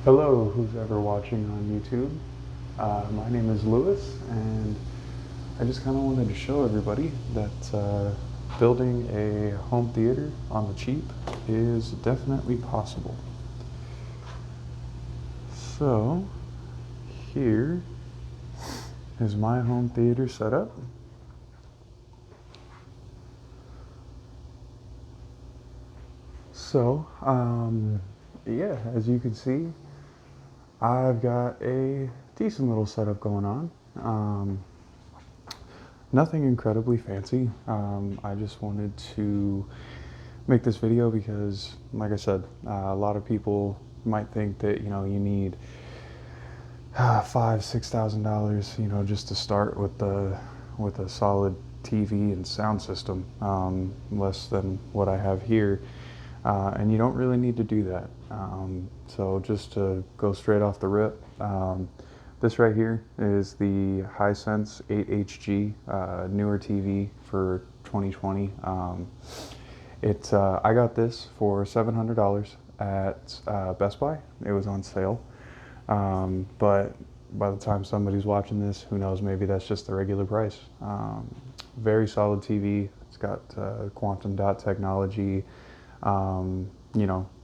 Hello, who's ever watching on YouTube. My name is Lewis, and I just kind of wanted to show everybody that building a home theater on the cheap is definitely possible. So, here is my home theater setup. So, yeah, as you can see, I've got a decent little setup going on. Nothing incredibly fancy. I just wanted to make this video because, like I said, a lot of people might think that you need $5,000 to $6,000, just to start with a solid TV and sound system, less than what I have here, and you don't really need to do that. So just to go straight off the rip, this right here is the Hisense 8HG newer TV for 2020. I got this for $700 at Best Buy. It was on sale. But by the time somebody's watching this, who knows, maybe that's just the regular price. Very solid TV. It's got quantum dot technology.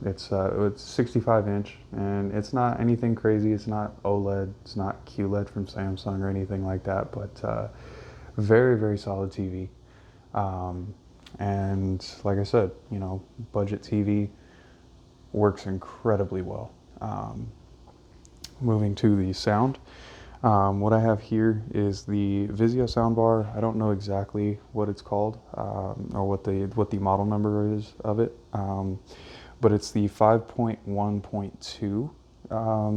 It's 65 inch, and it's not anything crazy. It's not OLED. It's not QLED from Samsung or anything like that, but very, very solid TV. And like I said, budget TV works incredibly well. Moving to the sound, what I have here is the Vizio soundbar. I don't know exactly what it's called, or what the model number is of it, but it's the 5.1.2.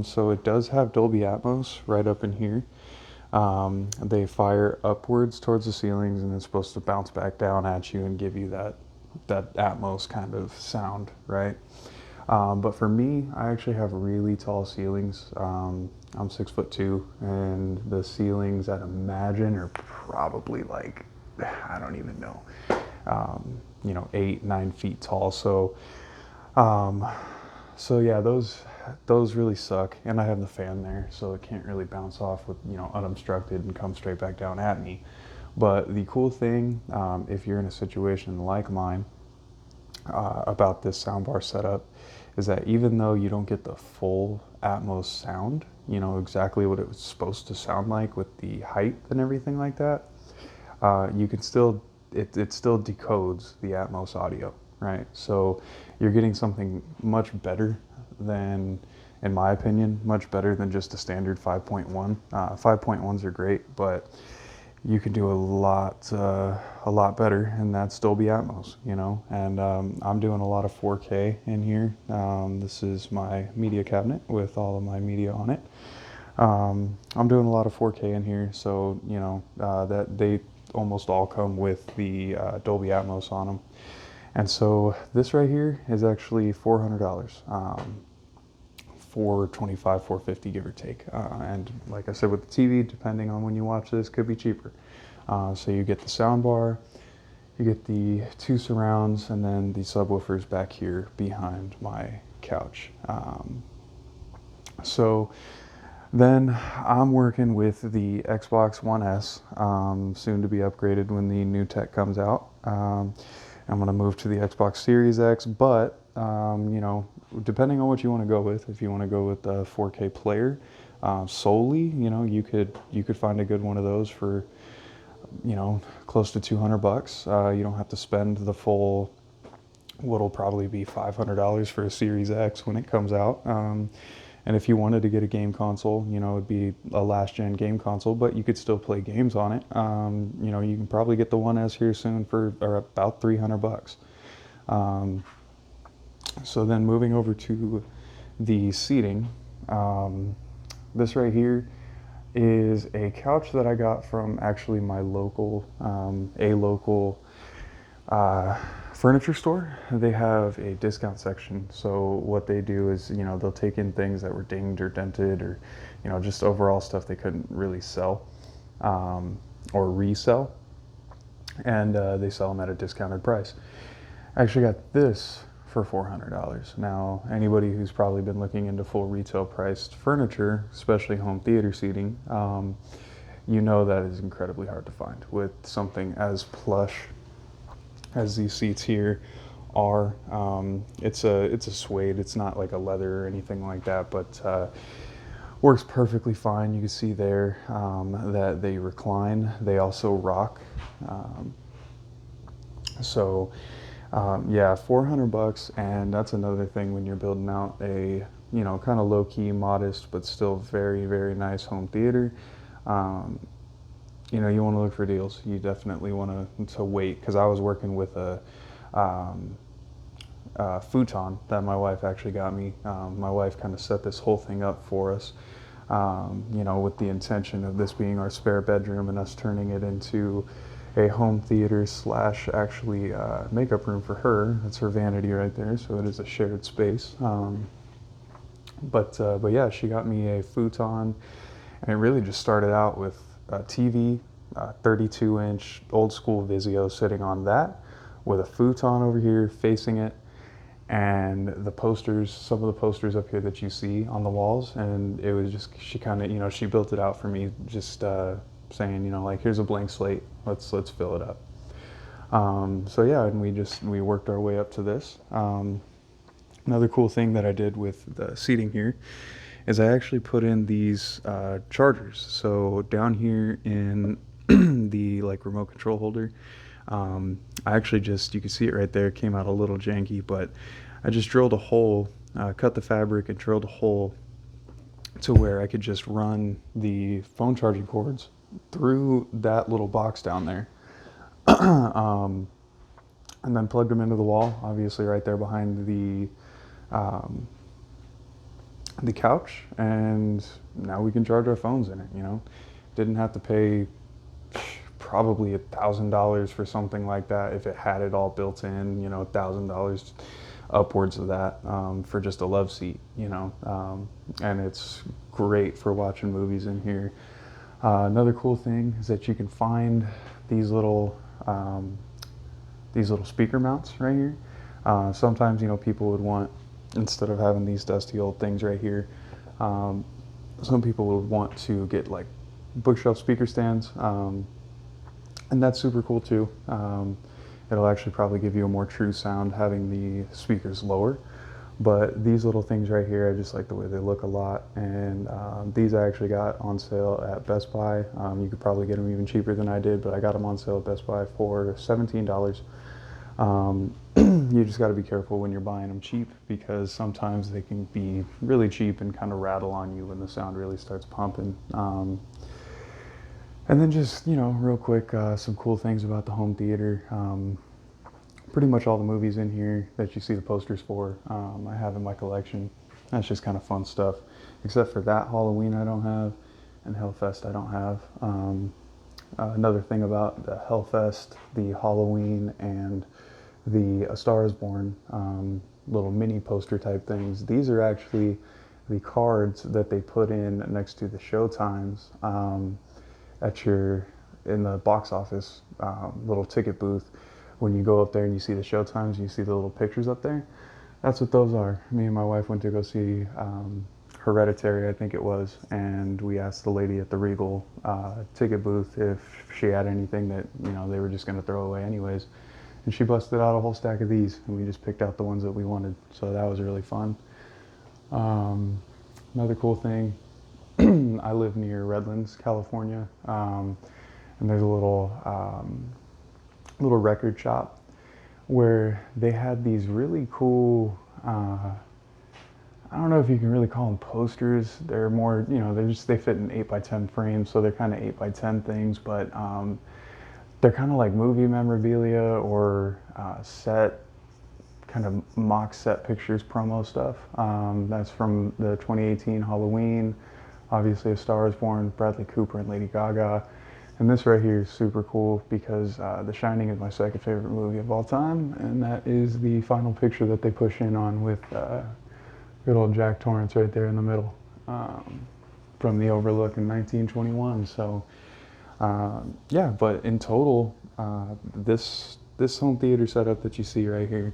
So it does have Dolby Atmos right up in here. They fire upwards towards the ceilings, and it's supposed to bounce back down at you and give you that Atmos kind of sound, right? But for me, I actually have really tall ceilings. I'm 6'2", and the ceilings, I'd imagine, are probably like, I don't even know, 8-9 feet tall. So yeah, those really suck, and I have the fan there, so it can't really bounce off with unobstructed and come straight back down at me. But the cool thing, if you're in a situation like mine, about this soundbar setup, is that even though you don't get the full Atmos sound, exactly what it was supposed to sound like with the height and everything like that, you can still, it still decodes the Atmos audio, right? So you're getting something much better than, in my opinion, much better than just a standard 5.1. 5.1s are great, but you can do a lot better, and that's Dolby Atmos, and I'm doing a lot of 4K in here. This is my media cabinet with all of my media on it. I'm doing a lot of 4K in here, so that they almost all come with the Dolby Atmos on them. And so this right here is actually $400. 425, 450, give or take. And like I said, with the TV, depending on when you watch this, could be cheaper. So you get the sound bar, you get the 2 surrounds, and then the subwoofers back here behind my couch. So then I'm working with the Xbox One S, soon to be upgraded when the new tech comes out. I'm going to move to the Xbox Series X, but depending on what you want to go with, if you want to go with the 4K player solely, you could find a good one of those for close to $200. You don't have to spend the full, what'll probably be $500 for a Series X when it comes out. And if you wanted to get a game console, it'd be a last-gen game console, but you could still play games on it. You can probably get the One S here soon for about $300. So then moving over to the seating, this right here is a couch that I got from actually my local, furniture store. They have a discount section. So what they do is, they'll take in things that were dinged or dented, or, just overall stuff they couldn't really sell, or resell. And they sell them at a discounted price. I actually got this for $400. Now, anybody who's probably been looking into full retail priced furniture, especially home theater seating, you know that is incredibly hard to find with something as plush as these seats here are. It's a suede. It's not like a leather or anything like that, but works perfectly fine. You can see there that they recline. They also rock. So yeah, $400, and that's another thing when you're building out a, you know, kind of low-key, modest, but still very, very nice home theater. You know, you want to look for deals. You definitely want to wait, because I was working with a futon that my wife actually got me. My wife kind of set this whole thing up for us, you know, with the intention of this being our spare bedroom and us turning it into a home theater slash actually makeup room for her. That's her vanity right there, so it is a shared space. But yeah, she got me a futon, and it really just started out with a TV, 32-inch old school Vizio sitting on that, with a futon over here facing it, and the posters, some of the posters up here that you see on the walls. And it was just, she kind of, you know, she built it out for me, just saying, you know, like, here's a blank slate, let's fill it up. So yeah, and we worked our way up to this. Another cool thing that I did with the seating here is I actually put in these chargers. So down here in the like remote control holder, I actually just, you can see it right there, came out a little janky, but I just drilled a hole, cut the fabric and drilled a hole to where I could just run the phone charging cords through that little box down there. And then plugged them into the wall, obviously right there behind the couch, and now we can charge our phones in it, you know. Didn't have to pay probably $1,000 for something like that if it had it all built in, you know, $1,000 upwards of that for just a love seat, you know. And it's great for watching movies in here. Another cool thing is that you can find these little speaker mounts right here. Sometimes, you know, people would want, instead of having these dusty old things right here, some people would want to get like bookshelf speaker stands, and that's super cool too. It'll actually probably give you a more true sound having the speakers lower. But these little things right here, I just like the way they look a lot, and these I actually got on sale at Best Buy. You could probably get them even cheaper than I did, but I got them on sale at Best Buy for $17. You just got to be careful when you're buying them cheap, because sometimes they can be really cheap and kind of rattle on you when the sound really starts pumping. And then just, you know, real quick, some cool things about the home theater. Pretty much all the movies in here that you see the posters for, I have in my collection. That's just kind of fun stuff, except for that Halloween I don't have, and Hellfest I don't have. Another thing about the Hellfest, the Halloween, and the A Star Is Born little mini poster type things, these are actually the cards that they put in next to the show times in the box office little ticket booth. When you go up there and you see the show times, you see the little pictures up there. That's what those are. Me and my wife went to go see Hereditary, I think it was, and we asked the lady at the Regal ticket booth if she had anything that, you know, they were just going to throw away anyways. And she busted out a whole stack of these, and we just picked out the ones that we wanted. So that was really fun. Another cool thing, I live near Redlands, California, and there's a little record shop where they had these really cool, I don't know if you can really call them posters. They're more, you know, they fit in 8x10 frames, so they're kind of 8x10 things, but they're kind of like movie memorabilia or set, kind of mock set pictures, promo stuff. That's from the 2018 Halloween, obviously A Star Is Born, Bradley Cooper and Lady Gaga. And this right here is super cool because The Shining is my second favorite movie of all time, and that is the final picture that they push in on with good old Jack Torrance right there in the middle, from the Overlook in 1921. So yeah, but in total, this home theater setup that you see right here,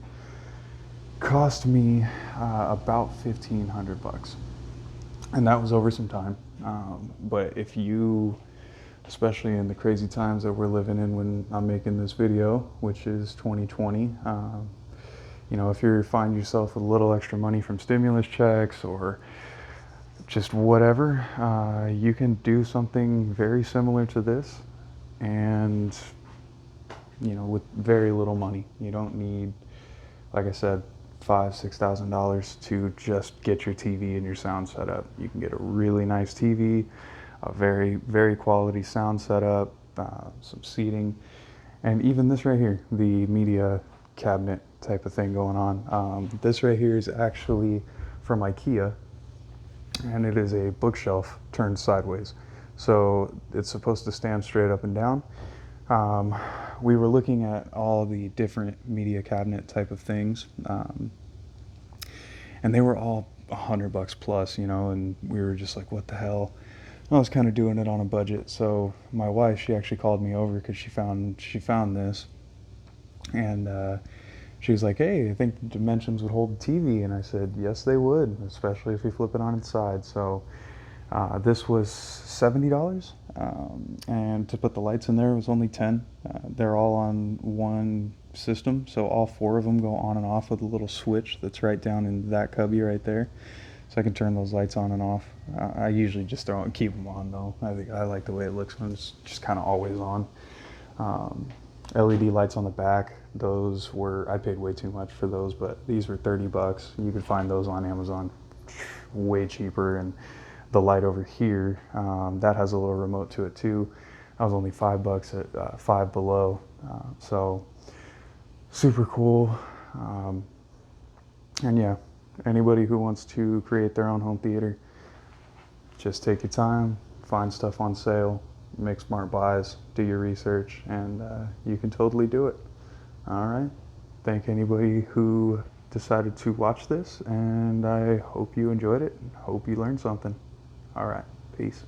cost me about 1,500 bucks, and that was over some time. But if you, especially in the crazy times that we're living in when I'm making this video, which is 2020, you know, if you find yourself with a little extra money from stimulus checks or just whatever, you can do something very similar to this, and you know, with very little money. You don't need, like I said, $5,000-6,000 to just get your TV and your sound set up. You can get a really nice TV, a very quality sound setup, some seating, and even this right here, the media cabinet type of thing going on. This right here is actually from IKEA, and it is a bookshelf turned sideways. So it's supposed to stand straight up and down. We were looking at all the different media cabinet type of things, and they were all $100 plus, you know, and we were just like, what the hell? I was kind of doing it on a budget. So my wife, she actually called me over because she found this, and she was like, hey, I think the dimensions would hold the TV. And I said, yes, they would, especially if we flip it on its side. So this was $70, and to put the lights in there was only 10. They're all on one system, so all 4 of them go on and off with a little switch that's right down in that cubby right there. So I can turn those lights on and off. I usually just keep them on though. I like the way it looks when it's just kind of always on. LED lights on the back. I paid way too much for those, but these were $30. You could find those on Amazon way cheaper. And the light over here, that has a little remote to it too. That was only $5 at Five Below. So super cool. And yeah, anybody who wants to create their own home theater, just take your time, find stuff on sale, make smart buys, do your research, and you can totally do it. All right. Thank anybody who decided to watch this, and I hope you enjoyed it. Hope you learned something. All right. Peace.